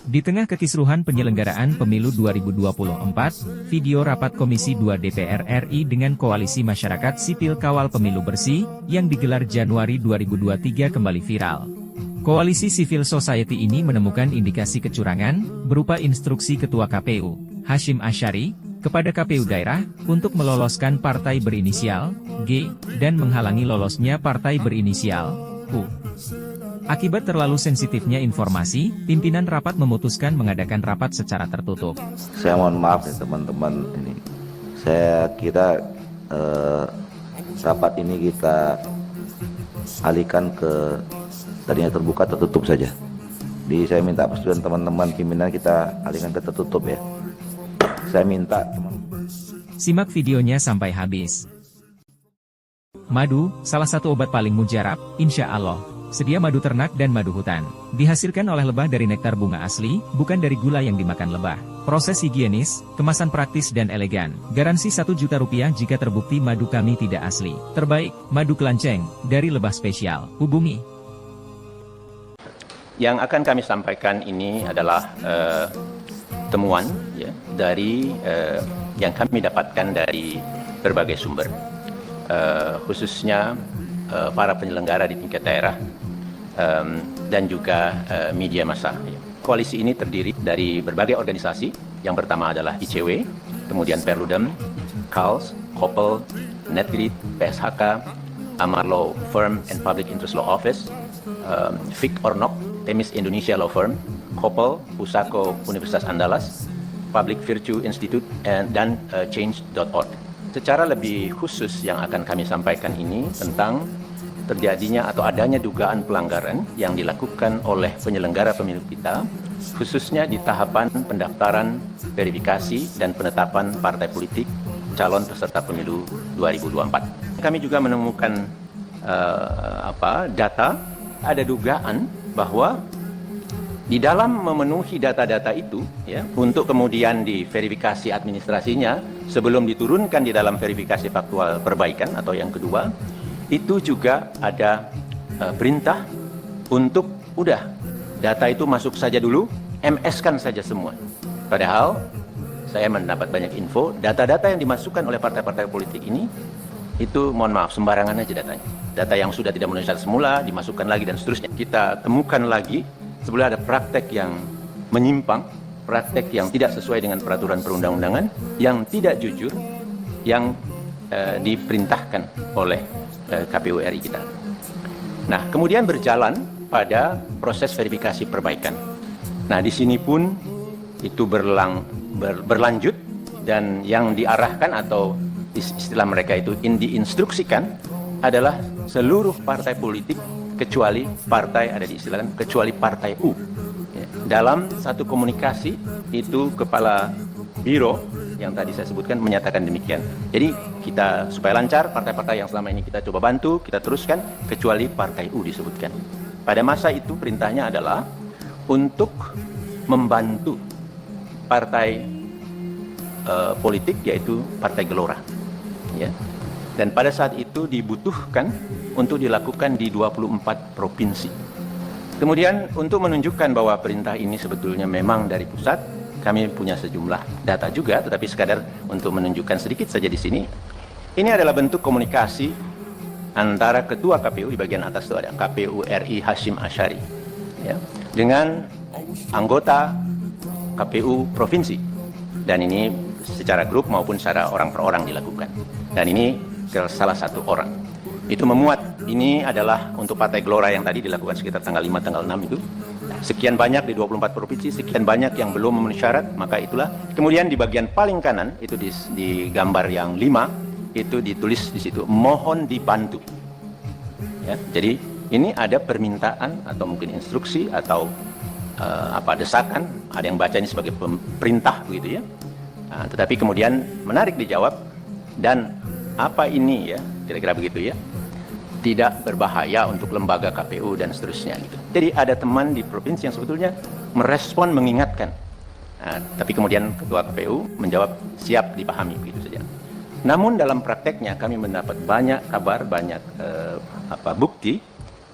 Di tengah kekisruhan penyelenggaraan pemilu 2024, video rapat Komisi 2 DPR RI dengan Koalisi Masyarakat Sipil Kawal Pemilu Bersih, yang digelar Januari 2023 kembali viral. Koalisi Civil Society ini menemukan indikasi kecurangan, berupa instruksi Ketua KPU, Hashim Asyari, kepada KPU daerah, untuk meloloskan partai berinisial G, dan menghalangi lolosnya partai berinisial U. Akibat terlalu sensitifnya informasi, pimpinan rapat memutuskan mengadakan rapat secara tertutup. Saya mohon maaf ya teman-teman, ini saya kira rapat ini kita alihkan ke tadinya terbuka tertutup saja. Jadi saya minta persetujuan teman-teman pimpinan kita alihkan ke tertutup ya. Saya minta teman. Simak videonya sampai habis. Madu, salah satu obat paling mujarab, insya Allah. Sedia madu ternak dan madu hutan. Dihasilkan oleh lebah dari nektar bunga asli, bukan dari gula yang dimakan lebah. Proses higienis, kemasan praktis dan elegan. Garansi 1 juta rupiah jika terbukti madu kami tidak asli. Terbaik, madu kelanceng, dari lebah spesial. Hubungi. Yang akan kami sampaikan ini adalah temuan ya, dari yang kami dapatkan dari berbagai sumber, khususnya para penyelenggara di tingkat daerah dan juga media massa. Koalisi ini terdiri dari berbagai organisasi. Yang pertama adalah ICW, kemudian Perludem, KALS, KOPEL, Netgrid, PSHK, Amar Law Firm and Public Interest Law Office, FIK Ornok, Temis Indonesia Law Firm, KOPEL, Pusako Universitas Andalas, Public Virtue Institute, dan Change.org. Secara lebih khusus yang akan kami sampaikan ini tentang terjadinya atau adanya dugaan pelanggaran yang dilakukan oleh penyelenggara pemilu kita, khususnya di tahapan pendaftaran, verifikasi, dan penetapan partai politik calon peserta pemilu 2024. Kami juga menemukan data, ada dugaan bahwa di dalam memenuhi data-data itu, ya, untuk kemudian diverifikasi administrasinya sebelum diturunkan di dalam verifikasi faktual perbaikan atau yang kedua, itu juga ada perintah untuk udah data itu masuk saja dulu, MS-kan saja semua. Padahal saya mendapat banyak info, data-data yang dimasukkan oleh partai-partai politik ini itu mohon maaf sembarangan aja datanya. Data yang sudah tidak memenuhi syarat semula dimasukkan lagi dan seterusnya. Kita temukan lagi sebenarnya ada praktek yang menyimpang, praktek yang tidak sesuai dengan peraturan perundang-undangan, yang tidak jujur, yang diperintahkan oleh KPU RI kita. Nah, kemudian berjalan pada proses verifikasi perbaikan. Nah, di sini pun itu berlanjut dan yang diarahkan atau istilah mereka itu diinstruksikan adalah seluruh partai politik kecuali partai ada diistilahkan kecuali partai U. Ya. Dalam satu komunikasi itu kepala biro yang tadi saya sebutkan menyatakan demikian. Jadi kita supaya lancar partai-partai yang selama ini kita coba bantu, kita teruskan kecuali partai U disebutkan. Pada masa itu perintahnya adalah untuk membantu partai politik yaitu Partai Gelora. Ya. Dan pada saat itu dibutuhkan untuk dilakukan di 24 provinsi. Kemudian untuk menunjukkan bahwa perintah ini sebetulnya memang dari pusat, kami punya sejumlah data juga, tetapi sekadar untuk menunjukkan sedikit saja di sini. Ini adalah bentuk komunikasi antara Ketua KPU di bagian atas itu ada KPU RI Hashim Asyari, ya, dengan anggota KPU provinsi. Dan ini secara grup maupun secara orang per orang dilakukan. Dan ini ke salah satu orang. Itu memuat, ini adalah untuk Partai Gelora yang tadi dilakukan sekitar tanggal 5, tanggal 6 itu. Sekian banyak di 24 provinsi, sekian banyak yang belum memenuhi syarat, maka itulah. Kemudian di bagian paling kanan, itu di gambar yang 5, itu ditulis di situ, mohon dibantu. Ya, jadi ini ada permintaan atau mungkin instruksi atau desakan, ada yang baca ini sebagai perintah begitu ya. Nah, tetapi kemudian menarik dijawab, dan apa ini ya, kira-kira begitu ya. Tidak berbahaya untuk lembaga KPU dan seterusnya gitu. Jadi ada teman di provinsi yang sebetulnya merespon mengingatkan. Nah, tapi kemudian Ketua KPU menjawab siap dipahami begitu saja. Namun dalam prakteknya kami mendapat banyak kabar, banyak bukti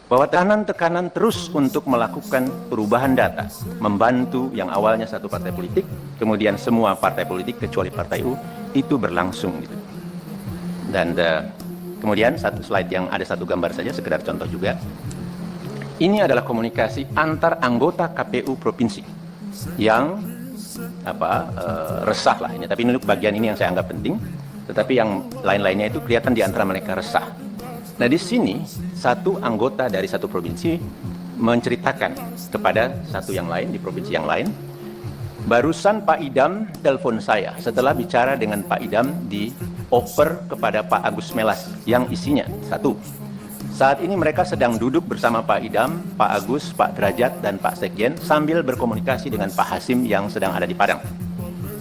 bahwa tekanan-tekanan terus untuk melakukan perubahan data, membantu yang awalnya satu partai politik, kemudian semua partai politik kecuali Partai U, itu berlangsung gitu. Dan kemudian satu slide yang ada satu gambar saja, sekedar contoh juga. Ini adalah komunikasi antar anggota KPU provinsi yang resah lah ini. Tapi ini bagian ini yang saya anggap penting. Tetapi yang lain-lainnya itu kelihatan di antara mereka resah. Nah di sini satu anggota dari satu provinsi menceritakan kepada satu yang lain di provinsi yang lain, barusan Pak Idam telepon saya setelah bicara dengan Pak Idam di oper kepada Pak Agus Melas yang isinya satu. Saat ini mereka sedang duduk bersama Pak Idam, Pak Agus, Pak Derajat, dan Pak Sekjen sambil berkomunikasi dengan Pak Hasim yang sedang ada di Padang.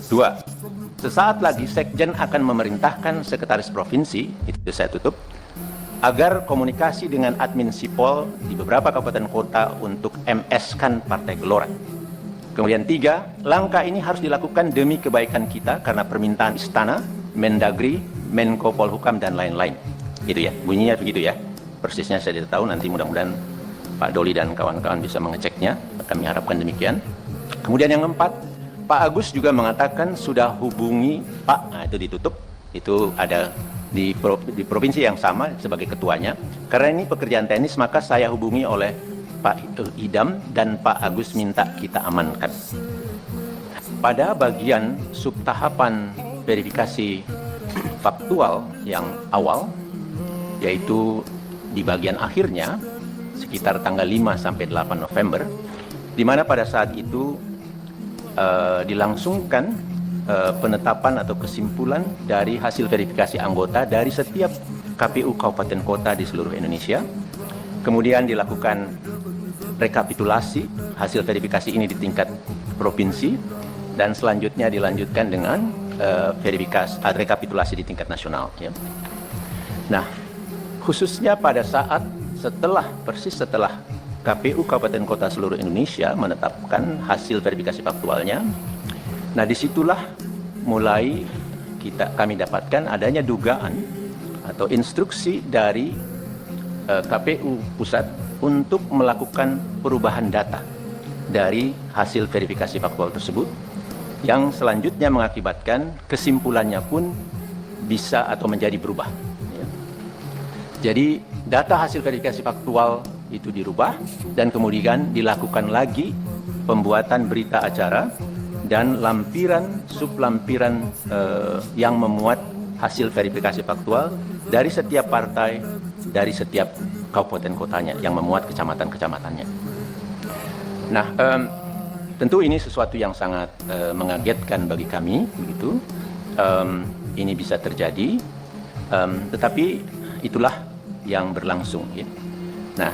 Dua, sesaat lagi Sekjen akan memerintahkan Sekretaris Provinsi, itu saya tutup, agar komunikasi dengan admin Sipol di beberapa kabupaten kota untuk MS-kan Partai Gelora. Kemudian tiga, langkah ini harus dilakukan demi kebaikan kita karena permintaan Istana, Mendagri, Menko Polhukam, dan lain-lain. Gitu ya, bunyinya begitu ya. Persisnya saya tidak tahu, nanti mudah-mudahan Pak Doli dan kawan-kawan bisa mengeceknya. Kami harapkan demikian. Kemudian yang keempat, Pak Agus juga mengatakan sudah hubungi Pak, nah itu ditutup, itu ada di provinsi yang sama sebagai ketuanya. Karena ini pekerjaan teknis, maka saya hubungi oleh Pak Idam dan Pak Agus minta kita amankan. Pada bagian subtahapan verifikasi faktual yang awal, yaitu di bagian akhirnya sekitar tanggal 5 sampai 8 November, di mana pada saat itu dilangsungkan penetapan atau kesimpulan dari hasil verifikasi anggota dari setiap KPU kabupaten kota di seluruh Indonesia. Kemudian dilakukan rekapitulasi hasil verifikasi ini di tingkat provinsi, dan selanjutnya dilanjutkan dengan rekapitulasi di tingkat nasional. Ya. Nah, khususnya pada saat persis setelah KPU kabupaten kota seluruh Indonesia menetapkan hasil verifikasi faktualnya, nah disitulah mulai kami dapatkan adanya dugaan atau instruksi dari KPU pusat untuk melakukan perubahan data dari hasil verifikasi faktual tersebut, yang selanjutnya mengakibatkan kesimpulannya pun bisa atau menjadi berubah. Ya. Jadi data hasil verifikasi faktual itu dirubah dan kemudian dilakukan lagi pembuatan berita acara dan lampiran sublampiran yang memuat hasil verifikasi faktual dari setiap partai, dari setiap kabupaten kotanya yang memuat kecamatan-kecamatannya. Nah, tentu ini sesuatu yang sangat mengagetkan bagi kami, begitu. Ini bisa terjadi, tetapi itulah yang berlangsung. Ya. Nah,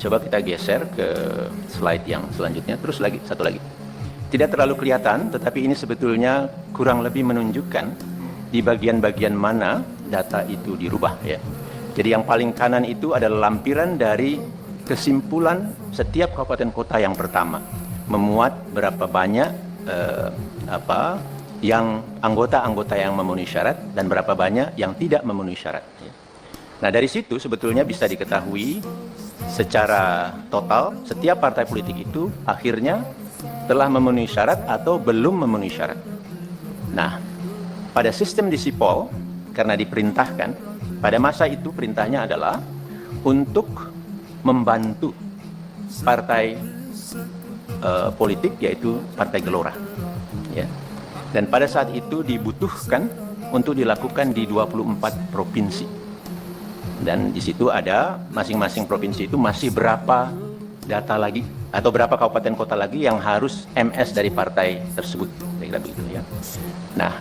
coba kita geser ke slide yang selanjutnya. Terus lagi, satu lagi. Tidak terlalu kelihatan, tetapi ini sebetulnya kurang lebih menunjukkan di bagian-bagian mana data itu dirubah. Ya. Jadi yang paling kanan itu adalah lampiran dari kesimpulan setiap kabupaten kota yang pertama, memuat berapa banyak yang anggota-anggota yang memenuhi syarat dan berapa banyak yang tidak memenuhi syarat. Ya. Nah dari situ sebetulnya bisa diketahui secara total setiap partai politik itu akhirnya telah memenuhi syarat atau belum memenuhi syarat. Nah pada sistem di Sipol, karena diperintahkan, pada masa itu perintahnya adalah untuk membantu partai politik, yaitu Partai Gelora. Ya. Dan pada saat itu dibutuhkan untuk dilakukan di 24 provinsi. Dan di situ ada masing-masing provinsi itu masih berapa data lagi atau berapa kabupaten kota lagi yang harus MS dari partai tersebut. Kira-kira begitu ya. Nah,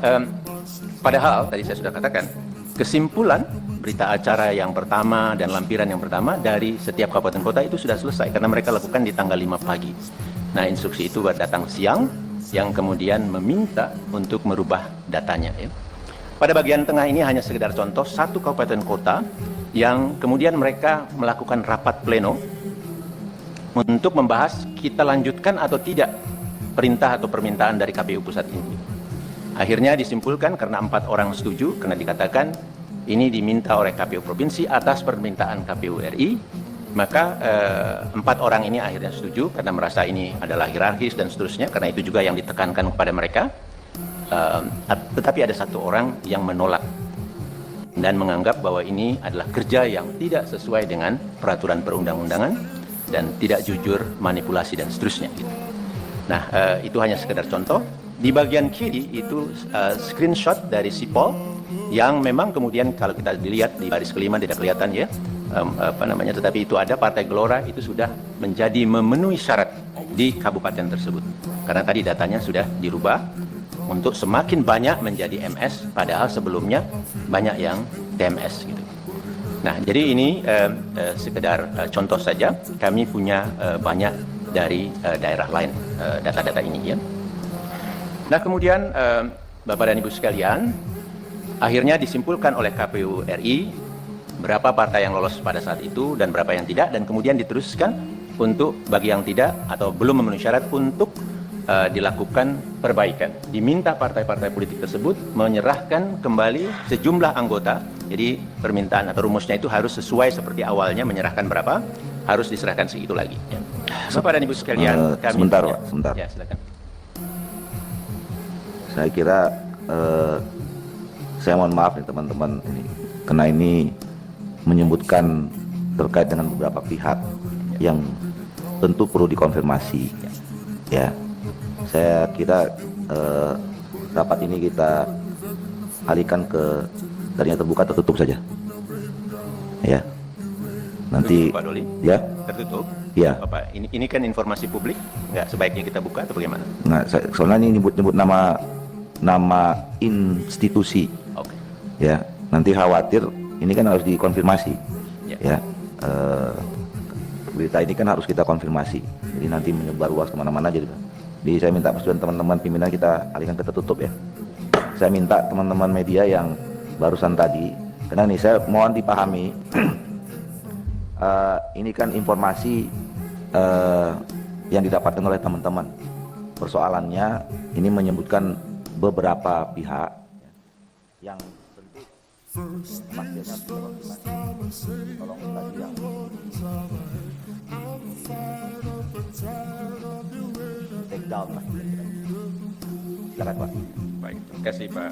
padahal tadi saya sudah katakan kesimpulan berita acara yang pertama dan lampiran yang pertama dari setiap kabupaten kota itu sudah selesai karena mereka lakukan di tanggal 5 pagi. Nah, instruksi itu datang siang yang kemudian meminta untuk merubah datanya. Ya. Pada bagian tengah ini hanya sekedar contoh satu kabupaten kota yang kemudian mereka melakukan rapat pleno untuk membahas kita lanjutkan atau tidak perintah atau permintaan dari KPU pusat ini. Akhirnya disimpulkan karena 4 orang setuju, karena dikatakan ini diminta oleh KPU provinsi atas permintaan KPU RI, Maka 4 orang ini akhirnya setuju karena merasa ini adalah hierarkis dan seterusnya, karena itu juga yang ditekankan kepada mereka. Tetapi ada 1 orang yang menolak dan menganggap bahwa ini adalah kerja yang tidak sesuai dengan peraturan perundang-undangan dan tidak jujur, manipulasi dan seterusnya. Gitu. Nah, itu hanya sekedar contoh. Di bagian kiri itu screenshot dari Sipol yang memang kemudian kalau kita dilihat di baris kelima tidak kelihatan ya, tetapi itu ada Partai Gelora itu sudah menjadi memenuhi syarat di kabupaten tersebut. Karena tadi datanya sudah dirubah untuk semakin banyak menjadi MS, padahal sebelumnya banyak yang TMS gitu. Nah, jadi ini sekedar contoh saja. Kami punya banyak dari daerah lain data-data ini ya. Nah, kemudian Bapak dan Ibu sekalian, akhirnya disimpulkan oleh KPU RI berapa partai yang lolos pada saat itu dan berapa yang tidak, dan kemudian diteruskan untuk bagi yang tidak atau belum memenuhi syarat untuk dilakukan perbaikan. Diminta partai-partai politik tersebut menyerahkan kembali sejumlah anggota. Jadi permintaan atau rumusnya itu harus sesuai seperti awalnya, menyerahkan berapa, harus diserahkan segitu lagi. Ya. Bapak dan Ibu sekalian, kami sebentar, punya, Pak, sebentar. Ya, silakan. Saya kira saya mohon maaf nih teman-teman ini, karena ini menyebutkan terkait dengan beberapa pihak yang tentu perlu dikonfirmasi. Ya, saya kira rapat ini kita alihkan ke tadinya terbuka tertutup saja. Ya, nanti Pak Doli, ya, tertutup. ya. Bapak, ini kan informasi publik, nggak sebaiknya kita buka atau bagaimana? Nah, soalnya ini nyebut nama institusi. Oke. Ya, nanti khawatir ini kan harus dikonfirmasi. Ya. Berita ini kan harus kita konfirmasi, jadi nanti menyebar luas kemana-mana. Jadi saya minta persetujuan teman-teman pimpinan kita alihkan ke tertutup ya. Saya minta teman-teman media yang barusan tadi, karena nih saya mohon dipahami ini kan informasi yang didapatkan oleh teman-teman. Persoalannya ini menyebutkan beberapa pihak yang tentu pastinya tolong tadi yang take down lah. Silakan Pak. Baik, terima kasih Pak